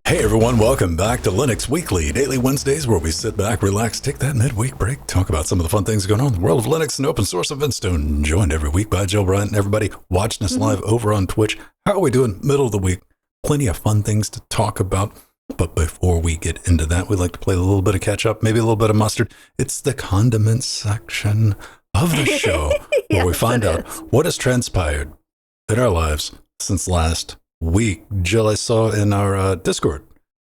Hey everyone, welcome back to Linux Weekly, daily Wednesdays where we sit back, relax, take that midweek break, talk about some of the fun things going on in the world of Linux and open source events. Joined every week by Jill Bryant and everybody watching us live over on Twitch. How are we doing? Middle of the week. Plenty of fun things to talk about. But before we get into that, we'd like to play a little bit of catch up, maybe a little bit of mustard. It's the condiment section of the show where we find out what has transpired in our lives since last week. Jill, I saw in our Discord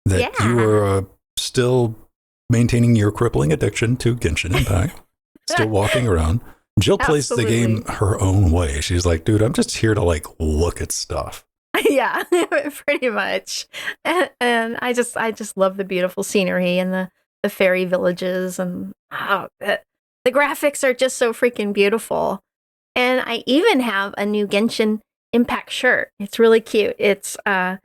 that you were still maintaining your crippling addiction to Genshin Impact, still walking around. Jill plays the game her own way. She's like, dude, I'm just here to like look at stuff. Yeah, pretty much. And I just love the beautiful scenery and the fairy villages, and the graphics are just so freaking beautiful. And I even have a new Genshin Impact shirt. It's really cute. It's the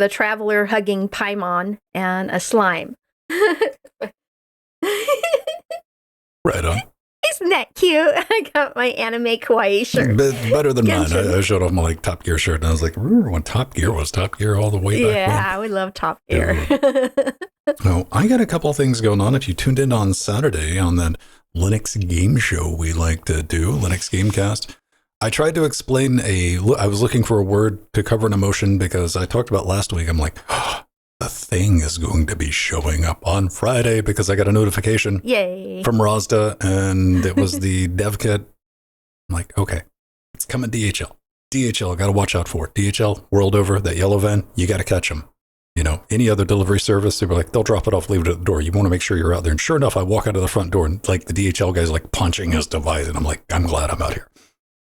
traveler hugging Paimon and a slime. Right on. Isn't that cute? I got my anime kawaii shirt. Better than mine. I showed off my like Top Gear shirt, and I was like, remember when Top Gear was Top Gear all the way back when? Yeah, we love Top Gear. So I got a couple of things going on. If you tuned in on Saturday on that Linux game show we like to do, Linux Gamecast, I tried to explain I was looking for a word to cover an emotion because I talked about last week. I'm like, the thing is going to be showing up on Friday because I got a notification from Razda, and it was the dev kit. I'm like, okay, it's coming DHL. DHL, got to watch out for it. DHL, world over, that yellow van, you got to catch them. You know, any other delivery service, they're like, they'll drop it off, leave it at the door. You want to make sure you're out there. And sure enough, I walk out of the front door and like the DHL guy's like punching his device, and I'm like, I'm glad I'm out here.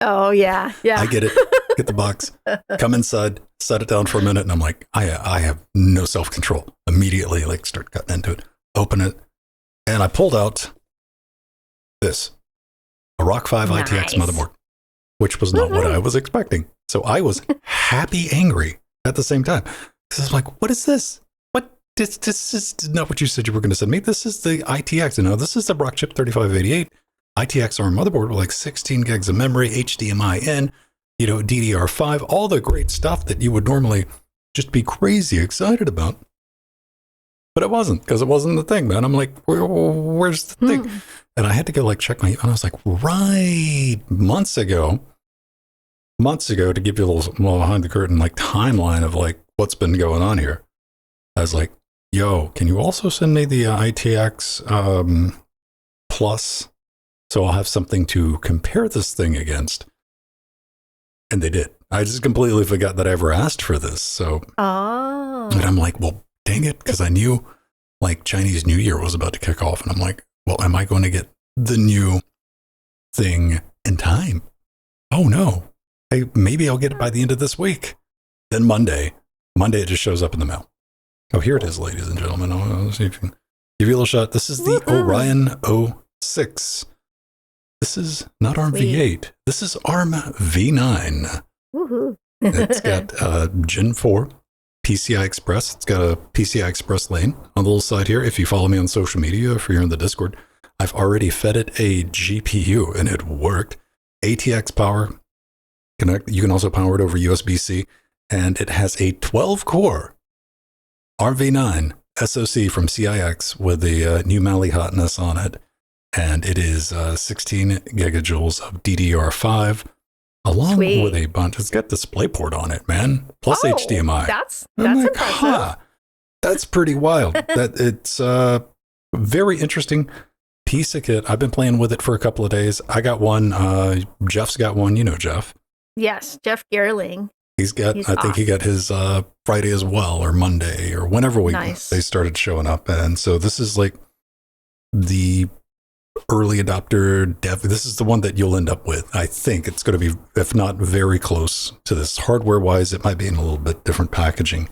Oh, yeah. I get it. Get the box, come inside, set it down for a minute, and I'm like, I have no self-control. Immediately, like, start cutting into it, open it, and I pulled out this, a Rock 5 ITX motherboard, which was not what I was expecting. So I was happy, angry at the same time. Because I was like, what is this? What? This is not what you said you were going to send me. This is the ITX. No, this is the Rockchip 3588 ITX ARM motherboard with like 16 gigs of memory, HDMI in, you know, DDR5, all the great stuff that you would normally just be crazy excited about. But it wasn't, because it wasn't the thing, man. I'm like, where's the thing? And I had to go like check and I was like, right, months ago, to give you a little behind the curtain, like timeline of like what's been going on here. I was like, yo, can you also send me the ITX Plus? So I'll have something to compare this thing against. And they did. I just completely forgot that I ever asked for this. So, and I'm like, well, dang it, because I knew like Chinese New Year was about to kick off. And I'm like, well, am I going to get the new thing in time? Oh, no. Hey, maybe I'll get it by the end of this week. Then Monday, it just shows up in the mail. Oh, here it is, ladies and gentlemen. I'll see if I can give you a little shot. This is the Orion 06. This is not ARM V8. This is ARM V9. It's got Gen 4 PCI Express. It's got a PCI Express lane on the little side here. If you follow me on social media, if you're in the Discord, I've already fed it a GPU and it worked. ATX power connect. You can also power it over USB-C, and it has a 12-core ARM V9 SoC from CIX with the new Mali hotness on it. And it is 16 gigajoules of DDR5, along with a bunch. It's got DisplayPort on it, man, plus HDMI. That's impressive. That's pretty wild. That it's a very interesting piece of kit. I've been playing with it for a couple of days. I got one. Jeff's got one. You know Jeff. Yes, Jeff Gerling. I think he got his Friday as well, or Monday, or whenever they started showing up. And so this is like the early adopter dev. This is the one that you'll end up with. I think it's going to be, if not very close to this. Hardware wise, it might be in a little bit different packaging.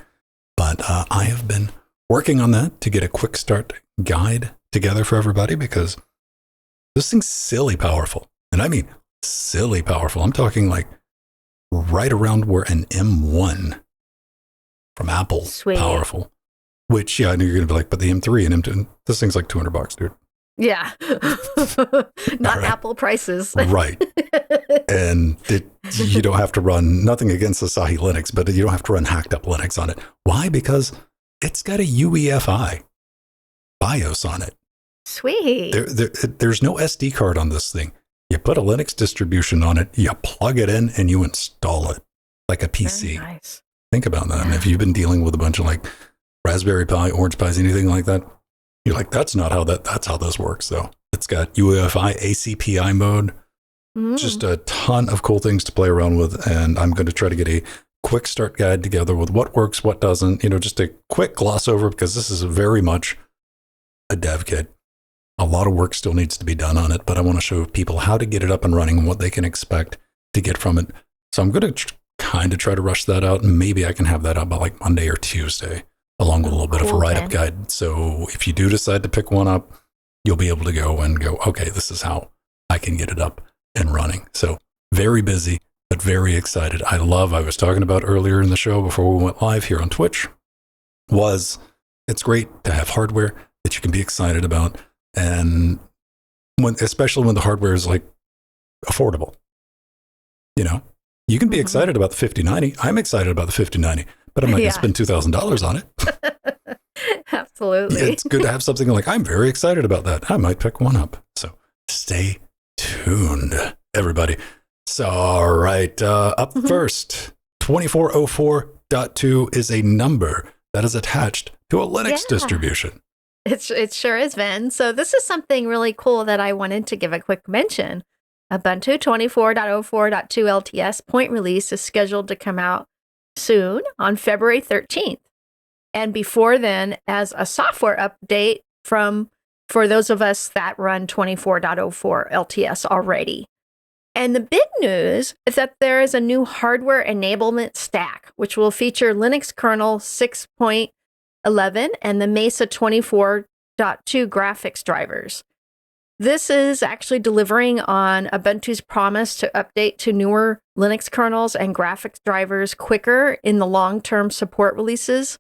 But I have been working on that to get a quick start guide together for everybody, because this thing's silly powerful. And I mean silly powerful. I'm talking like right around where an M1 from Apple powerful. Which, yeah, I knew you're going to be like, but the M3 and M2, this thing's like $200, dude. Yeah. Not right. Apple prices. Right. And you don't have to run, nothing against Asahi Linux, but you don't have to run hacked up Linux on it. Why? Because it's got a UEFI BIOS on it. Sweet. There's no SD card on this thing. You put a Linux distribution on it, you plug it in, and you install it like a PC. Very nice. Think about that. Yeah. And if you've been dealing with a bunch of like Raspberry Pi, Orange Pis, anything like that, you're like, that's how this works. So it's got UEFI, ACPI mode, just a ton of cool things to play around with. And I'm going to try to get a quick start guide together with what works, what doesn't, just a quick gloss over, because this is very much a dev kit. A lot of work still needs to be done on it, but I want to show people how to get it up and running and what they can expect to get from it. So I'm going to kind of try to rush that out, and maybe I can have that out by like Monday or Tuesday, along with a little bit of a write-up guide. So if you do decide to pick one up, you'll be able to go, okay, this is how I can get it up and running. So very busy, but very excited. I was talking about earlier in the show before we went live here on Twitch, it's great to have hardware that you can be excited about. And especially when the hardware is like affordable, you can be excited about the 5090. I'm excited about the 5090, but I'm not going to spend $2,000 on it. Absolutely. It's good to have something like, I'm very excited about that. I might pick one up. So stay tuned, everybody. So, all right. Up first, 2404.2 is a number that is attached to a Linux distribution. It sure is, Vin. So this is something really cool that I wanted to give a quick mention. Ubuntu 24.04.2 LTS point release is scheduled to come out soon on February 13th. And before then, as a software update for those of us that run 24.04 LTS already. And the big news is that there is a new hardware enablement stack, which will feature Linux kernel 6.11 and the Mesa 24.2 graphics drivers. This is actually delivering on Ubuntu's promise to update to newer Linux kernels and graphics drivers quicker in the long-term support releases,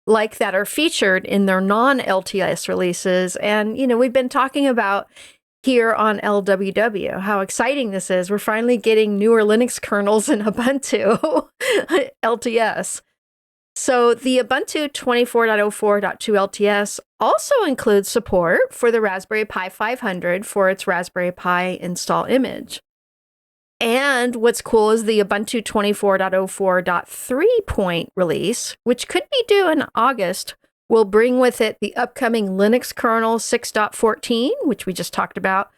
like that are featured in their non-LTS releases. And, we've been talking about here on LWW how exciting this is. We're finally getting newer Linux kernels in Ubuntu LTS. So the Ubuntu 24.04.2 LTS also includes support for the Raspberry Pi 500 for its Raspberry Pi install image. And what's cool is the Ubuntu 24.04.3 point release, which could be due in August, will bring with it the upcoming Linux kernel 6.14, which we just talked about.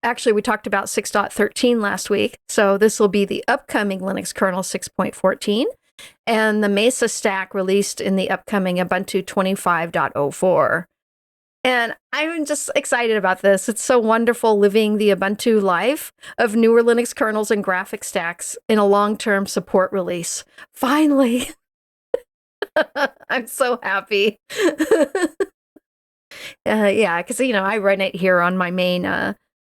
Actually, we talked about 6.13 last week. So this will be the upcoming Linux kernel 6.14. And the Mesa stack released in the upcoming Ubuntu 25.04. And I'm just excited about this. It's so wonderful living the Ubuntu life of newer Linux kernels and graphic stacks in a long-term support release. Finally! I'm so happy. Because, I run it here on my main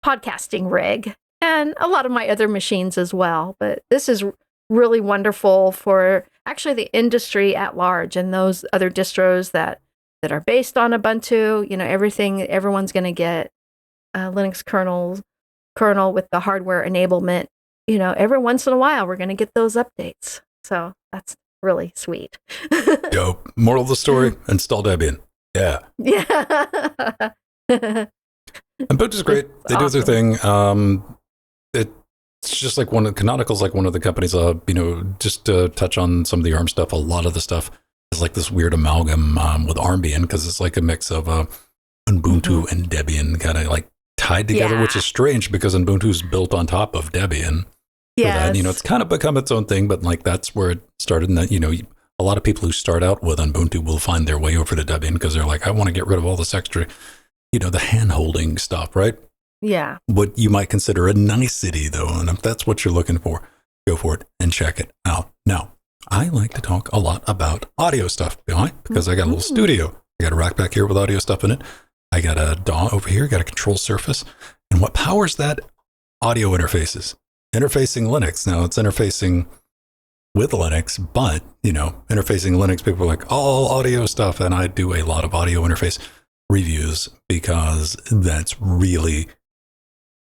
podcasting rig and a lot of my other machines as well. But this is really wonderful for actually the industry at large and those other distros that are based on Ubuntu. Everyone's going to get Linux kernel with the hardware enablement. Every once in a while we're going to get those updates. So that's really sweet. Dope. Moral of the story: install Debian. Yeah. Yeah. Ubuntu's great. They do their thing. It's just like Canonical's like one of the companies, just to touch on some of the ARM stuff, a lot of the stuff is like this weird amalgam with Armbian, because it's like a mix of Ubuntu and Debian kind of like tied together, which is strange because Ubuntu's built on top of Debian. Yeah. It's kind of become its own thing, but like that's where it started. And that, a lot of people who start out with Ubuntu will find their way over to Debian because they're like, I want to get rid of all this extra, the hand-holding stuff, right? Yeah. What you might consider a nicety, though. And if that's what you're looking for, go for it and check it out. Now, I like to talk a lot about audio stuff, because I got a little studio. I got a rack back here with audio stuff in it. I got a DAW over here, got a control surface. And what powers that? Audio interfaces. Interfacing Linux. Now, it's interfacing with Linux, but, interfacing Linux, people are like, all audio stuff. And I do a lot of audio interface reviews because that's really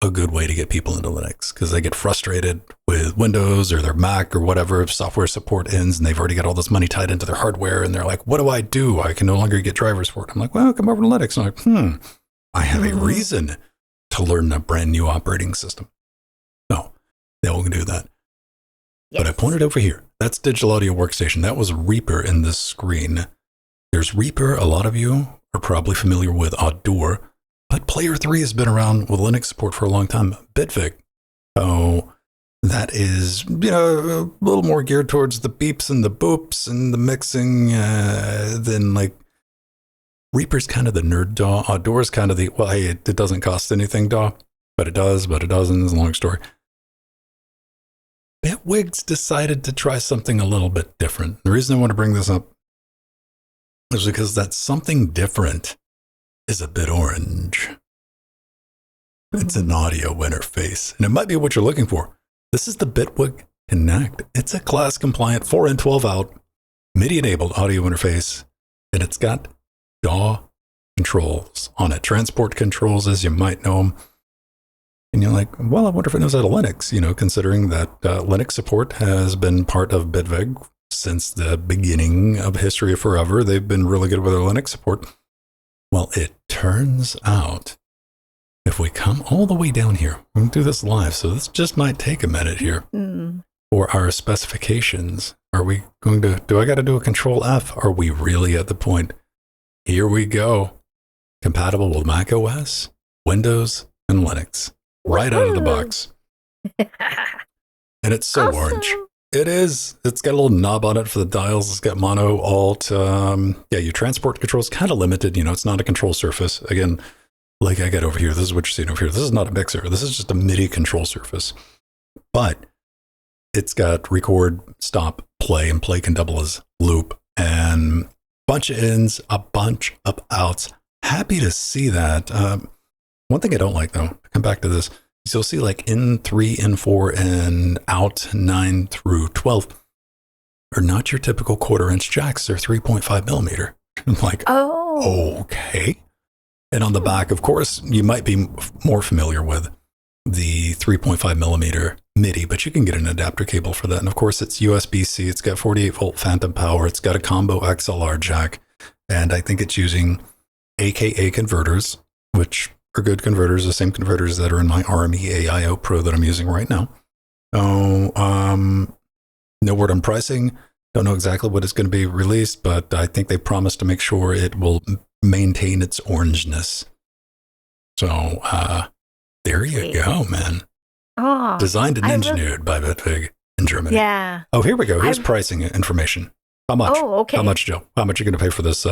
a good way to get people into Linux, because they get frustrated with Windows or their Mac or whatever. If software support ends and they've already got all this money tied into their hardware and they're like, what do? I can no longer get drivers for it. I'm like, well, come over to Linux. I'm like, I have a reason to learn a brand new operating system. No, they won't do that. Yes. But I pointed over here. That's Digital Audio Workstation. That was Reaper in this screen. There's Reaper. A lot of you are probably familiar with Audur. But Player 3 has been around with Linux support for a long time. Bitwig. Oh, that is, a little more geared towards the beeps and the boops and the mixing than like Reaper's kind of the nerd DAW. Audur's kind of the, well, hey, it doesn't cost anything DAW, but it does, but it doesn't. It's a long story. Bitwig's decided to try something a little bit different. The reason I want to bring this up is because that something different is a bit orange. It's an audio interface, and it might be what you're looking for. This is the Bitwig Connect. It's a class-compliant 4 in 12 out, MIDI-enabled audio interface, and it's got DAW controls on it, transport controls, as you might know them. And you're like, well, I wonder if it knows how to Linux, considering that Linux support has been part of Bitwig since the beginning of history of forever. They've been really good with their Linux support. Well, it turns out, if we come all the way down here, we're going to do this live, so this just might take a minute here. For our specifications, are we going to, do I got to do a Control F? Are we really at the point? Here we go. Compatible with Mac OS, Windows, and Linux. Right out of the box. And it's so orange. It is. It's got a little knob on it for the dials. It's got mono, alt. Your transport control is kind of limited. It's not a control surface. Again, like I got over here, this is what you're seeing over here. This is not a mixer. This is just a MIDI control surface. But it's got record, stop, play, and play can double as loop. And a bunch of ins, a bunch of outs. Happy to see that. One thing I don't like, though, to come back to this, is you'll see like in 3, in 4, and out 9 through 12 are not your typical 1/4-inch jacks. They're 3.5 millimeter. I'm like, okay. And on the back, of course, you might be more familiar with the 3.5 millimeter MIDI, but you can get an adapter cable for that. And of course, it's USB-C. It's got 48 volt phantom power. It's got a combo XLR jack. And I think it's using AKA converters, which are good converters, the same converters that are in my ARM EAIO Pro that I'm using right now. So, no word on pricing. Don't know exactly what it's going to be released, but I think they promised to make sure it will maintain its orangeness. So, there you go, man. Oh, designed and engineered by Bitwig in Germany. Yeah. Oh, here we go. Here's pricing information. How much? Oh, okay. How much, Joe? How much are you going to pay for this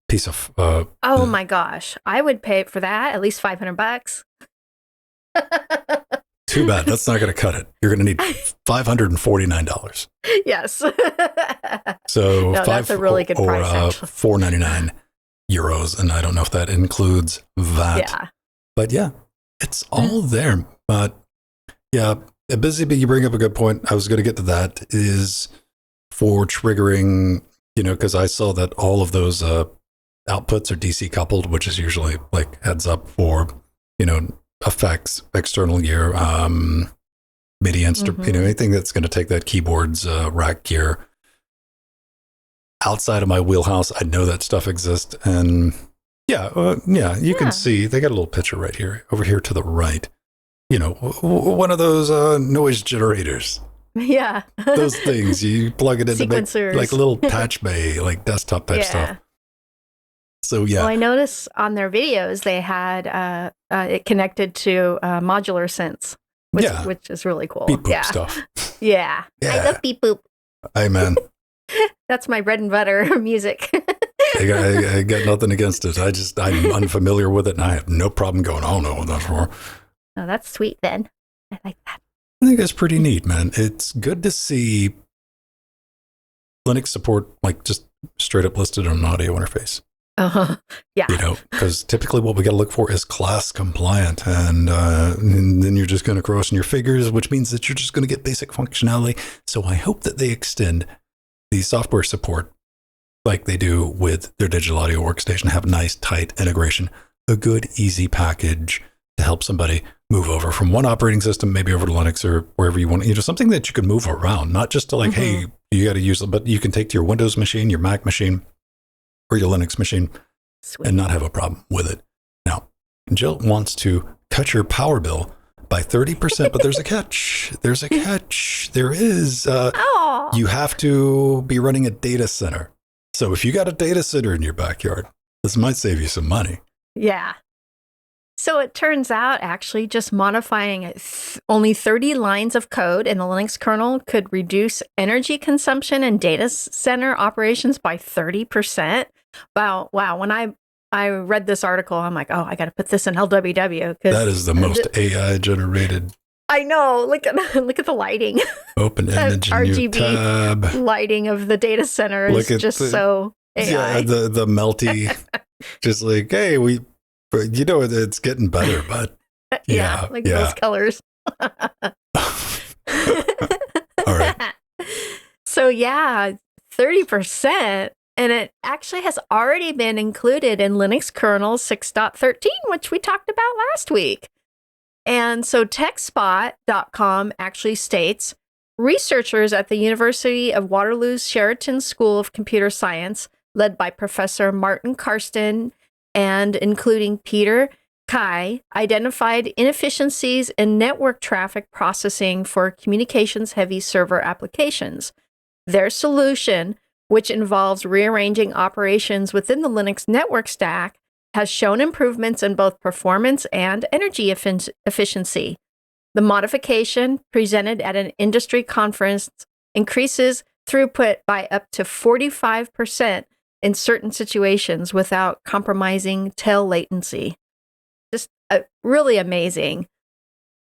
piece of... oh my gosh. I would pay for that at least $500. Too bad. That's not going to cut it. You're going to need $549. Yes. So no, that's a really good price, actually. €4.99. And I don't know if that includes VAT. Yeah. But yeah, it's all there. But yeah, Busy Bee, you bring up a good point. I was going to get to that, is for triggering, because I saw that all of those outputs are DC coupled, which is usually like heads up for, effects, external gear, MIDI instrument, anything that's going to take that keyboard's rack gear outside of my wheelhouse. I know that stuff exists. And you can see they got a little picture right here, over here to the right. One of those noise generators. Yeah. Those things, you plug it in to make like a little patch bay, like desktop type stuff. So, yeah. Well, I noticed on their videos they had it connected to modular synths, which is really cool. Beep boop stuff. Yeah. I love beep boop. Amen. That's my bread and butter music. I got nothing against it. I'm unfamiliar with it, and I have no problem going, oh, no, what that's for. Oh, that's sweet, then. I like that. I think that's pretty neat, man. It's good to see Linux support, like, just straight up listed on an audio interface. Yeah. Because typically what we got to look for is class compliant, and then you're just going to cross in your figures, which means that you're just going to get basic functionality. So I hope that they extend the software support like they do with their digital audio workstation, have nice, tight integration, a good, easy package to help somebody move over from one operating system, maybe over to Linux or wherever you want, something that you can move around, not just to like, hey, you got to use it, but you can take to your Windows machine, your Mac machine, or your Linux machine. Sweet. And not have a problem with it. Now, Jill wants to cut your power bill by 30%, but there's a catch. There's a catch. There is. You have to be running a data center. So if you got a data center in your backyard, this might save you some money. Yeah. So it turns out actually just modifying only 30 lines of code in the Linux kernel could reduce energy consumption and data center operations by 30%. Wow. When I read this article, I'm like, oh, I got to put this in LWW. That is the most AI generated. I know. Look at the lighting. Open image in your tab. Lighting of the data center is just so AI. Yeah, the melty, just like, hey, it's getting better, but yeah, those colors. All right. So yeah, 30%. And it actually has already been included in Linux kernel 6.13, which we talked about last week. And so TechSpot.com actually states, researchers at the University of Waterloo's Sheraton School of Computer Science, led by Professor Martin Karsten and including Peter Kai, identified inefficiencies in network traffic processing for communications-heavy server applications. Their solution, which involves rearranging operations within the Linux network stack, has shown improvements in both performance and energy efficiency. The modification, presented at an industry conference, increases throughput by up to 45% in certain situations without compromising tail latency. Just really amazing.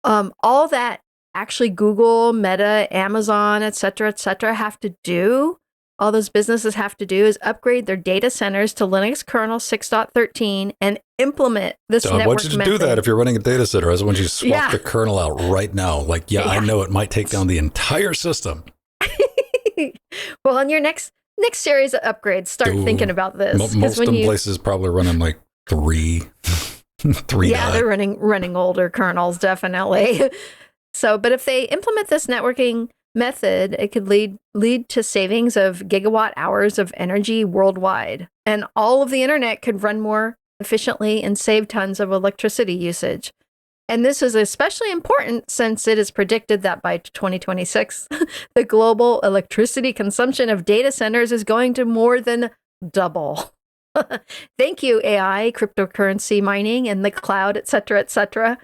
All that actually Google, Meta, Amazon, et cetera, have to do, all those businesses have to do is upgrade their data centers to Linux kernel 6.13 and implement this network method. I want you to do that if you're running a data center. I want you to swap the kernel out right now. Like, I know it might take down the entire system. Well, on your next series of upgrades, start thinking about this. Most of the places probably running like three. Yeah, they're running older kernels, definitely. So, but if they implement this networking method, it could lead to savings of gigawatt hours of energy worldwide, and all of the internet could run more efficiently and save tons of electricity usage. And this is especially important since it is predicted that by 2026, the global electricity consumption of data centers is going to more than double. Thank you, AI, cryptocurrency mining, and the cloud, et cetera.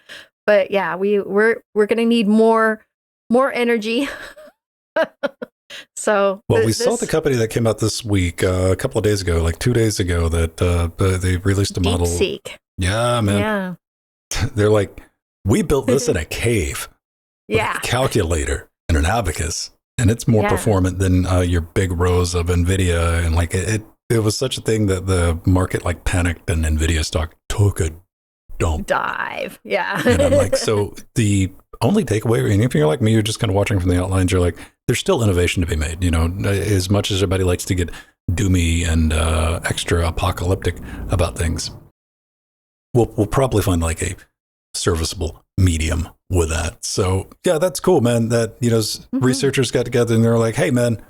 But yeah, we're going to need more energy. So we saw the company that came out this week, a couple of days ago, like 2 days ago, that they released a model. DeepSeek. Yeah, man. Yeah. They're like, we built this in a cave. With a calculator and an abacus, and it's more performant than your big rows of NVIDIA. And like it was such a thing that the market like panicked, and NVIDIA stock took a dive. Yeah. And I'm like, so the only takeaway, and if you're like me, you're just kind of watching from the outlines, you're like, there's still innovation to be made. As much as everybody likes to get doomy and extra apocalyptic about things, we'll probably find like a serviceable medium with that. So yeah, that's cool, man. That researchers got together and they're like, hey man,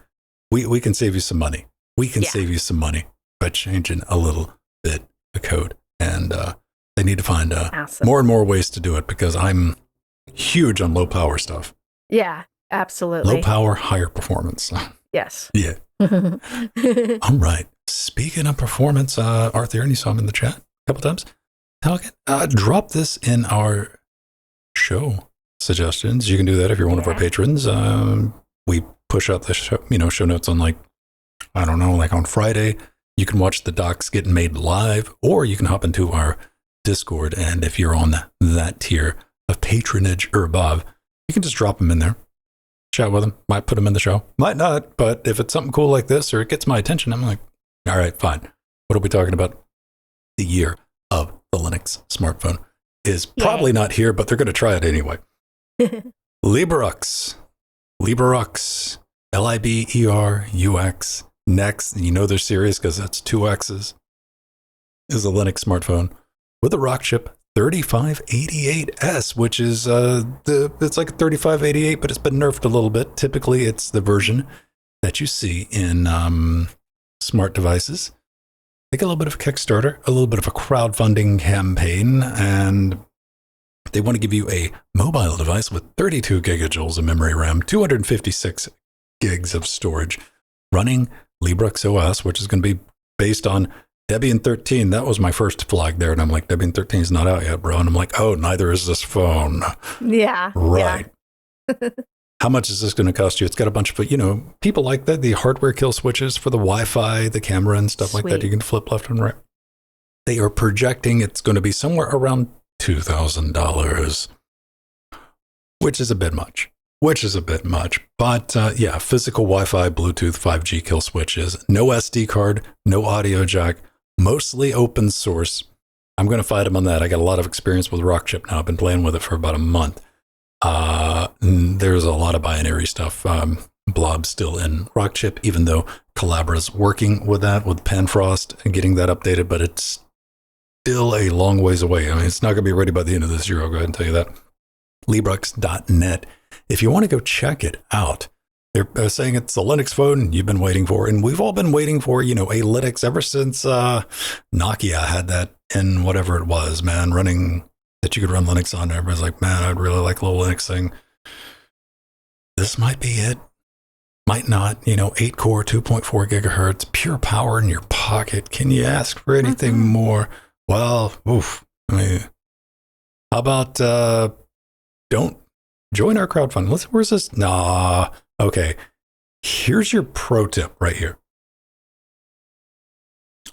we can save you some money. We can save you some money by changing a little bit of code. And they need to find more and more ways to do it, because I'm huge on low power stuff. Yeah, absolutely. Low power, higher performance. Yes. Yeah. All right. Speaking of performance, Arthur, and you saw him in the chat a couple times. Drop this in our show suggestions. You can do that if you're one of our patrons. We push out the show notes on like on Friday. You can watch the docs getting made live, or you can hop into our Discord. And if you're on that tier of patronage or above, you can just drop them in there, chat with them. Might put them in the show, might not. But if it's something cool like this, or it gets my attention, I'm like, all right, fine. What are we talking about? The year of the Linux smartphone is probably not here, but they're going to try it anyway. Liberux, Liberux, Liberux NEXX, you know they're serious because that's two X's, is a Linux smartphone with a rock chip 3588S, which is it's like a 3588, but it's been nerfed a little bit. Typically, it's the version that you see in smart devices. They got a little bit of a Kickstarter, a little bit of a crowdfunding campaign, and they want to give you a mobile device with 32 gigajoules of memory RAM, 256 gigs of storage, running Liberux OS, which is going to be based on Debian 13. That was my first flag there, and I'm like, Debian 13 is not out yet, bro. And I'm like, oh, neither is this phone. Yeah. Right. Yeah. How much is this going to cost you? It's got a bunch of, people like that, the hardware kill switches for the Wi-Fi, the camera and stuff like that. You can flip left and right. They are projecting it's going to be somewhere around $2,000, which is a bit much. But yeah, physical Wi-Fi, Bluetooth, 5G kill switches, no SD card, no audio jack, mostly open source. I'm going to fight them on that. I got a lot of experience with Rockchip now. I've been playing with it for about a month. There's a lot of binary stuff. Blob's still in Rockchip, even though Collabora's working with that, with Panfrost and getting that updated, but it's still a long ways away. I mean, it's not going to be ready by the end of this year. I'll go ahead and tell you that. Liberux.net. If you want to go check it out, they're saying it's a Linux phone you've been waiting for, and we've all been waiting for, a Linux ever since Nokia had that in whatever it was, man, running that you could run Linux on. Everybody's like, man, I'd really like a little Linux thing. This might be it. Might not, 8 core, 2.4 gigahertz, pure power in your pocket. Can you ask for anything more? Well, oof. I mean, how about don't join our crowdfunding? Where's this? Nah. Okay. Here's your pro tip right here.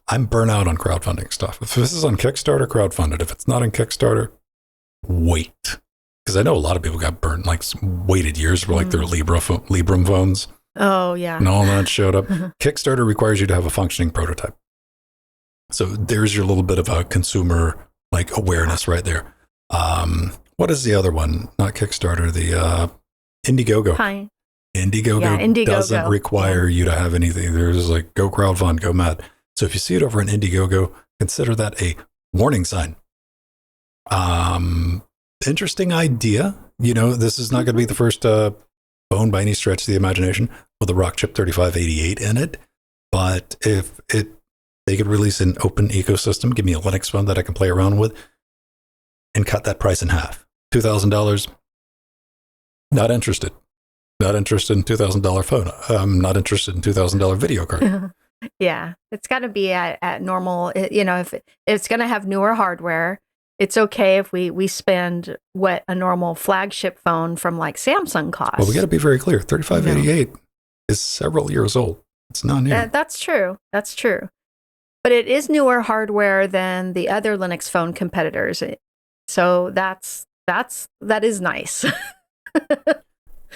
I'm burnt out on crowdfunding stuff. If this is on Kickstarter, crowdfund it. If it's not on Kickstarter, wait. Because I know a lot of people got burnt, like waited years for like their Librem phones. Oh, yeah. And all that showed up. Kickstarter requires you to have a functioning prototype. So there's your little bit of a consumer like awareness right there. What is the other one? Not Kickstarter, the Indiegogo. Hi. Indiegogo doesn't require you to have anything. There's like, go crowdfund, go mad. So if you see it over in Indiegogo, consider that a warning sign. Interesting idea. This is not going to be the first phone by any stretch of the imagination with a Rockchip 3588 in it. But if they could release an open ecosystem, give me a Linux phone that I can play around with, and cut that price in half. $2,000. Not interested. Not interested in $2,000 phone. I'm not interested in $2,000 video card. Yeah, it's got to be at normal. If it's going to have newer hardware, it's okay if we spend what a normal flagship phone from like Samsung costs. Well, we got to be very clear. 3588 is several years old. It's not new. That's true. That's true. But it is newer hardware than the other Linux phone competitors. So that is nice.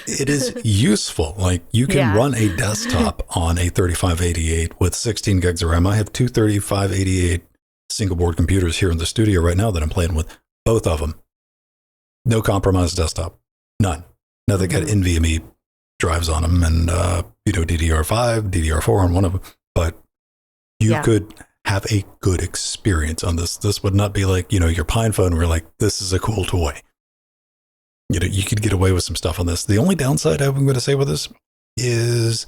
It is useful. Like you can run a desktop on a 3588 with 16 gigs of RAM. I have two 3588 single board computers here in the studio right now that I'm playing with. Both of them. No compromised desktop. None. Now they got NVMe drives on them and, DDR5, DDR4 on one of them. But you could have a good experience on this. This would not be like, your Pine phone where like, this is a cool toy. You could get away with some stuff on this. The only downside I'm going to say with this is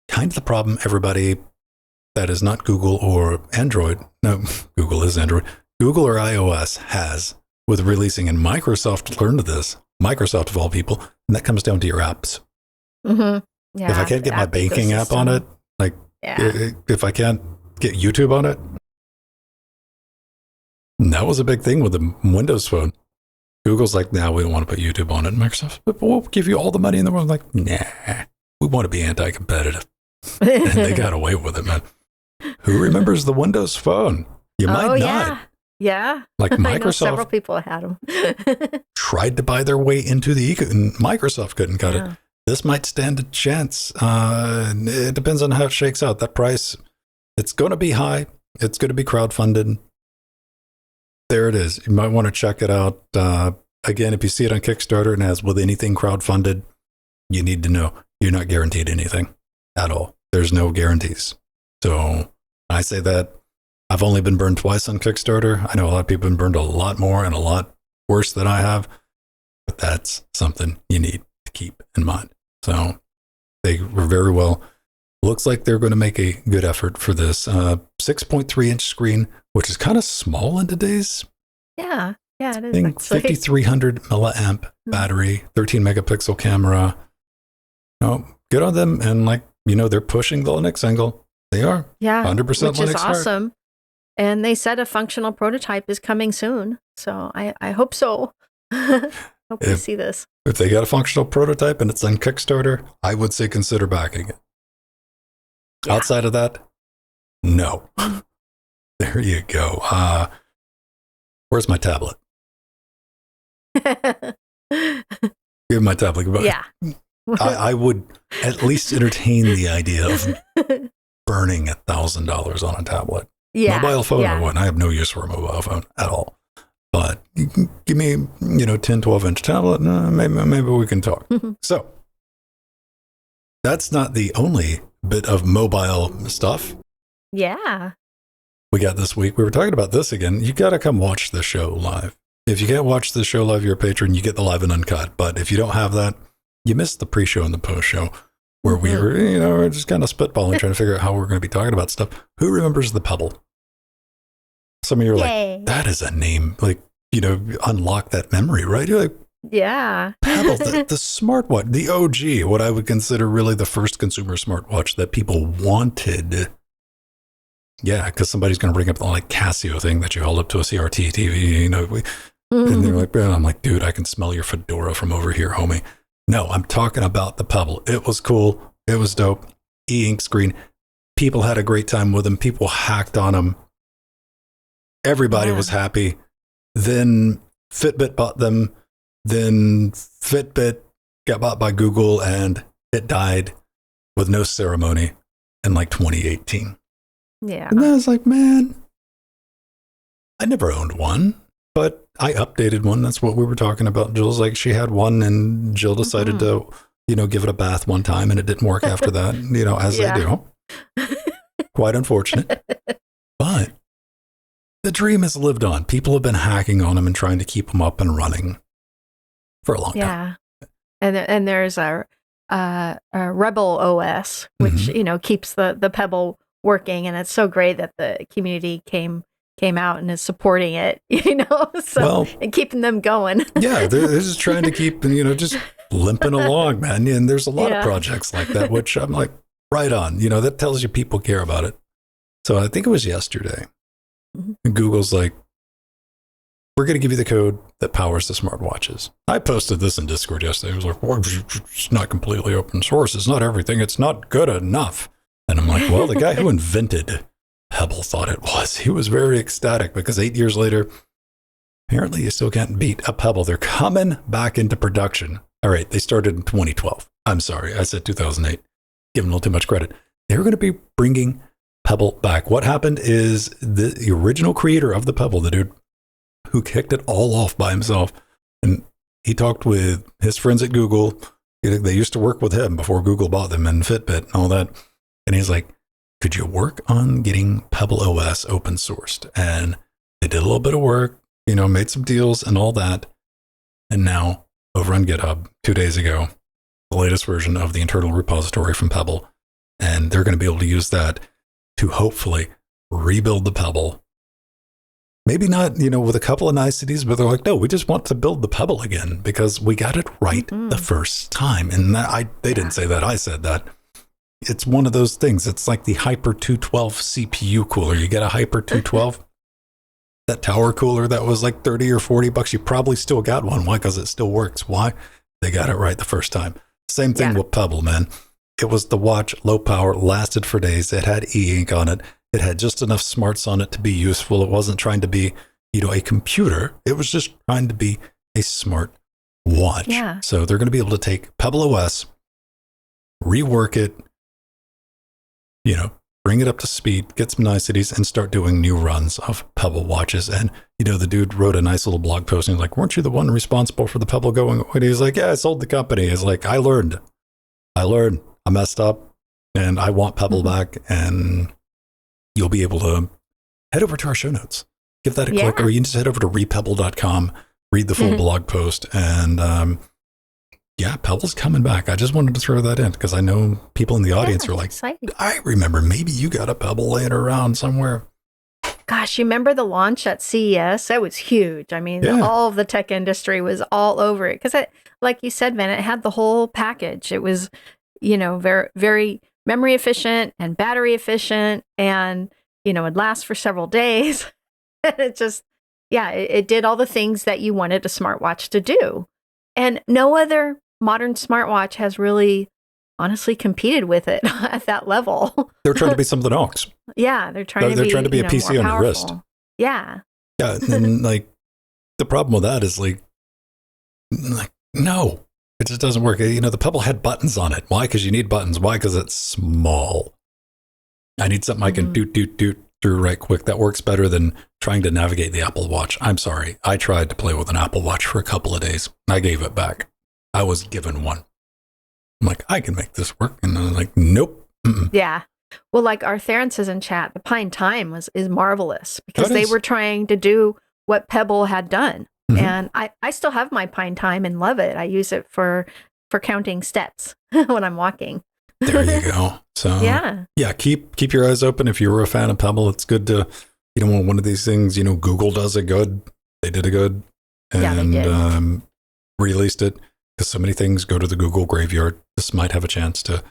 kind of the problem everybody that is not Google or Android, no, Google is Android, Google or iOS has with releasing, and Microsoft learned this, Microsoft of all people, and that comes down to your apps. Yeah, if I can't get my banking app on it, like if I can't get YouTube on it, and that was a big thing with the Windows phone. Google's like, nah, we don't want to put YouTube on it. And Microsoft, but we'll give you all the money in the world. I'm like, nah, we want to be anti-competitive. And they got away with it, man. Who remembers the Windows phone? You might not. Yeah. Like Microsoft. Several people had them. Tried to buy their way into the and Microsoft couldn't cut it. This might stand a chance. It depends on how it shakes out. That price, it's going to be high. It's going to be crowdfunded. There it is. You might want to check it out. Again, if you see it on Kickstarter and as with anything crowdfunded, you need to know you're not guaranteed anything at all. there's no guarantees. So I say that I've only been burned twice on Kickstarter. I know a lot of people have been burned a lot more and a lot worse than I have, but that's something you need to keep in mind. So they were very well. Looks like they're going to make a good effort for this 6.3-inch screen, which is kind of small in today's. Yeah, it is. Thing. 5,300 milliamp battery, 13 megapixel camera. Oh, good on them. And they're pushing the Linux angle. They are. Yeah, 100% which Linux is awesome. Hard. And they said a functional prototype is coming soon. So I hope so. Hope we see this. If they got a functional prototype and it's on Kickstarter, I would say consider backing it. Yeah. Outside of that, no. There you go. Where's my tablet? Give my tablet. Yeah. I would at least entertain the idea of burning $1,000 on a tablet. Yeah. Mobile phone, I wouldn't. I have no use for a mobile phone at all. But you can give me, 10, 12-inch tablet, maybe we can talk. So that's not the only bit of mobile stuff. Yeah. We got this week. We were talking about this again. You got to come watch the show live. If you can't watch the show live, you're a patron, you get the live and uncut. But if you don't have that, you missed the pre-show and the post-show where we were, we're just kind of spitballing, trying to figure out how we're going to be talking about stuff. Who remembers the Pebble? Some of you are like, that is a name. Unlock that memory, right? You're like, yeah. Pebble, the smartwatch, the OG, what I would consider really the first consumer smartwatch that people wanted. Yeah, because somebody's going to bring up the Casio thing that you hold up to a CRT TV, and they're like, I'm like, dude, I can smell your fedora from over here, homie. No, I'm talking about the Pebble. It was cool. It was dope. E-ink screen. People had a great time with them. People hacked on them. Everybody was happy. Then Fitbit bought them. Then Fitbit got bought by Google and it died with no ceremony in 2018. Yeah. And I was like, man, I never owned one, but I updated one. That's what we were talking about. Jill's like, she had one and Jill decided to, give it a bath one time and it didn't work after that, as they do. Quite unfortunate. But the dream has lived on. People have been hacking on them and trying to keep them up and running for a long time. And there's a Rebel OS, which, keeps the Pebble working. And it's so great that the community came out and is supporting it, and keeping them going. Yeah, they're just trying to keep, just limping along, man. And there's a lot of projects like that, which I'm like, right on. That tells you people care about it. So I think it was yesterday. And Google's like, we're going to give you the code that powers the smartwatches. I posted this in Discord yesterday. It was like, well, it's not completely open source. It's not everything. It's not good enough. And I'm like, well, the guy who invented Pebble thought it was. He was very ecstatic because 8 years later, apparently you still can't beat a Pebble. They're coming back into production. All right, they started in 2012. I'm sorry, I said 2008. Give them a little too much credit. They're going to be bringing Pebble back. What happened is the original creator of the Pebble, the dude who kicked it all off by himself, and he talked with his friends at Google. They used to work with him before Google bought them and Fitbit and all that. And he's like, could you work on getting Pebble OS open sourced? And they did a little bit of work, made some deals and all that. And now over on GitHub 2 days ago, the latest version of the internal repository from Pebble. And they're going to be able to use that to hopefully rebuild the Pebble. Maybe not, with a couple of niceties, but they're like, no, we just want to build the Pebble again because we got it right the first time. And they didn't say that. I said that. It's one of those things. It's like the Hyper 212 CPU cooler. You get a Hyper 212, that tower cooler that was like 30 or 40 bucks. You probably still got one. Why? Because it still works. Why? They got it right the first time. Same thing with Pebble, man. It was the watch, low power, lasted for days. It had e-ink on it. It had just enough smarts on it to be useful. It wasn't trying to be, a computer. It was just trying to be a smart watch. Yeah. So they're going to be able to take Pebble OS, rework it, bring it up to speed, get some niceties, and start doing new runs of Pebble watches. And, the dude wrote a nice little blog post and he's like, weren't you the one responsible for the Pebble going? And he's like, yeah, I sold the company. He's like, I learned. I messed up. and I want Pebble back, and you'll be able to head over to our show notes. Give that a click, or you can just head over to repebble.com, read the full blog post, and Pebble's coming back. I just wanted to throw that in because I know people in the audience are like, excited. I remember maybe you got a Pebble laying around somewhere. Gosh, you remember the launch at CES? That was huge. I mean, all of the tech industry was all over it because, like you said, man, it had the whole package. It was, very, very memory efficient and battery efficient, and it'd last for several days. It just, it did all the things that you wanted a smartwatch to do, and no other modern smartwatch has really, honestly, competed with it at that level. They're trying to be something else. Yeah, they're trying to be a PC on your wrist. Yeah. Yeah, and like the problem with that is like no, it just doesn't work. The Pebble had buttons on it. Why? Because you need buttons. Why? Because it's small. I need something I can doot through right quick. That works better than trying to navigate the Apple Watch. I'm sorry. I tried to play with an Apple Watch for a couple of days. I gave it back. I was given one. I'm like, I can make this work. And I was like, nope. Mm-mm. Yeah. Well, like our Theron says in chat, the Pine Time is marvelous because they were trying to do what Pebble had done. Mm-hmm. And I still have my Pine Time and love it. I use it for counting steps when I'm walking. There you go. So yeah, keep your eyes open. If you were a fan of Pebble, it's good to, one of these things, Google does it good. They did it good and released it because so many things go to the Google graveyard. This might have a chance to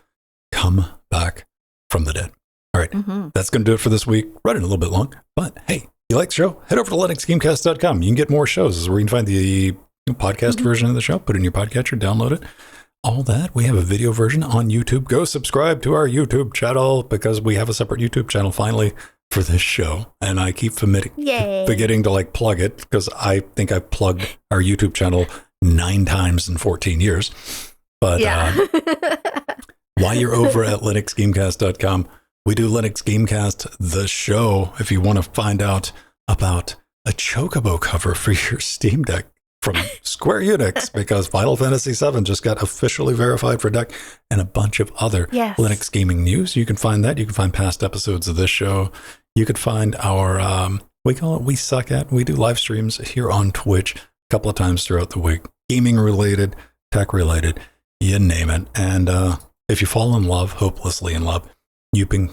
come back from the dead. All right. That's going to do it for this week. Running a little bit long, but hey, you like the show? Head over to linuxgamecast.com. You can get more shows. This is where you can find the podcast version of the show. Put it in your podcatcher, download it. All that. We have a video version on YouTube. Go subscribe to our YouTube channel because we have a separate YouTube channel finally for this show. And I keep forgetting to plug it because I think I've plugged our YouTube channel 9 times in 14 years. But while you're over at linuxgamecast.com, we do Linux Gamecast, the show, if you want to find out about a Chocobo cover for your Steam Deck from Square Enix, because Final Fantasy VII just got officially verified for deck, and a bunch of other Linux gaming news. You can find that. You can find past episodes of this show. You could find our, we call it We Suck At. We do live streams here on Twitch a couple of times throughout the week. Gaming related, tech related, you name it. And if you fall in love, hopelessly in love, you can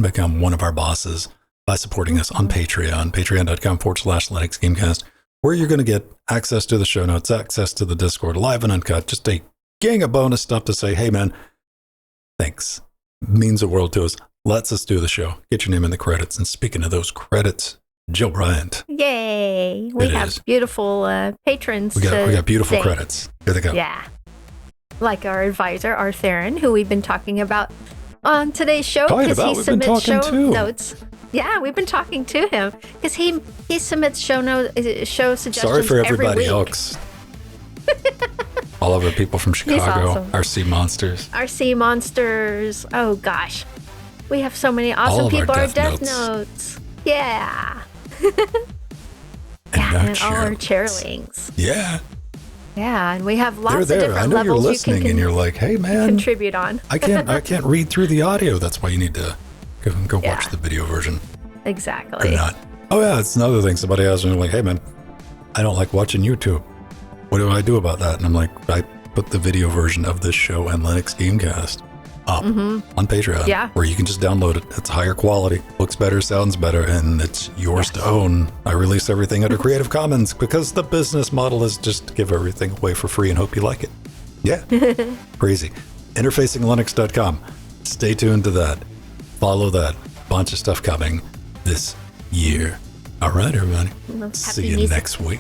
become one of our bosses by supporting us on Patreon, patreon.com/Linux Gamecast, where you're going to get access to the show notes, access to the Discord, live and uncut, just a gang of bonus stuff to say, hey man, thanks. Means the world to us. Lets us do the show. Get your name in the credits. And speaking of those credits, Jill Bryant. Yay. We have beautiful patrons. We got beautiful credits. Here they go. Yeah. Like our advisor, our Theron, who we've been talking about on today's show because he submits show notes. Yeah, we've been talking to him because he submits show suggestions. Sorry for everybody else. All of our people from Chicago, our sea monsters. Our sea monsters. Oh gosh, we have so many awesome people. Our death notes. Yeah. And all our chairlings. Yeah. Yeah, and we have lots of different levels. I know you're listening and you're like, hey man, contribute on. I can't read through the audio. That's why you need to go watch the video version. Exactly. Or not. Oh yeah, it's another thing. Somebody asked me like, hey man, I don't like watching YouTube. What do I do about that? And I'm like, I put the video version of this show and Linux Gamecast up on Patreon, where you can just download it. It's higher quality, looks better, sounds better, and it's yours to own. I release everything under Creative Commons because the business model is just to give everything away for free and hope you like it. Yeah, crazy. Interfacinglinux.com. Stay tuned to that. Follow that. Bunch of stuff coming this year. All right, everybody. See you next week.